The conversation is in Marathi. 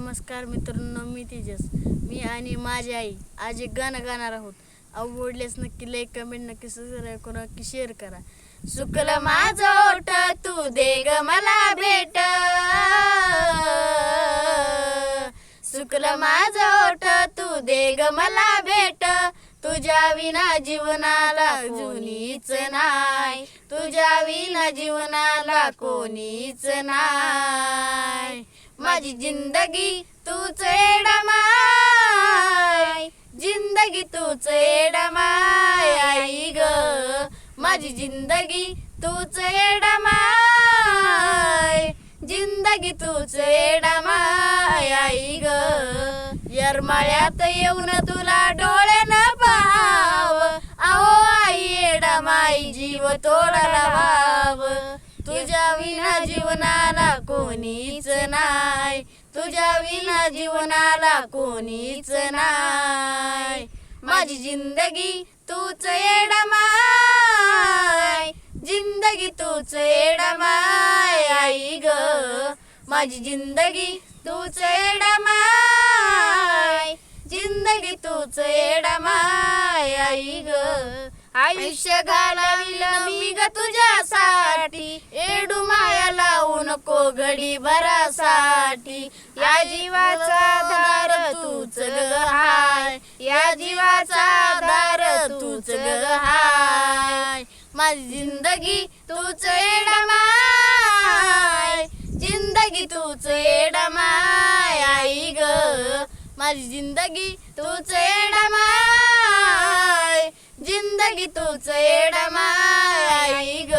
नमस्कार मित्रांनो, मी तेजस. मी आणि माझी आई आज एक गाणं गाणार आहोत. आवडल्यास नक्की लाईक, कमेंट नक्की सबस्क्राईब करा, नक्की शेअर करा. सुकलं माझं ओठ, तू दे ग मला भेट. सुकलं माझं ओठ, तू दे ग मला भेट. तुझ्या विना जीवनाला कोणीच नाही, तुझ्या विना जीवनाला कोणीच नाही. माझी जिंदगी तूच एडमाय, जिंदगी तूच एडमाय आई ग. माझी जिंदगी तूच एडमाय, जिंदगी तूच एडमाय आई ग. येरमाळ्यात येऊन तुला डोळ्यानं पाहाव, अहो आई एडमाई जीव तोडाला वाव. तुझ्या विना जीवनाला कोणीच नाही, तुझ्या विना जीवनाला कोणीच नाही. माझी जिंदगी तूच एडमाय, जिंदगी तूच एडमाय आई ग. माझी जिंदगी तूच एडमाय, जिंदगी तूच एडमाय आई ग. आयुष्य घालविलं मी ग तुझ्यासाठी, एडू माया लावू नको घडी भरासाठी. या जीवाचा आधार तूच ग हाय, या जीवाचा आधार तूच ग हाय. माझी जिंदगी तूच एडमाय, जिंदगी तूच एडमाय आई ग. माझी जिंदगी तूच एडमाय, जिंदगी तूच एडमाय आई ग.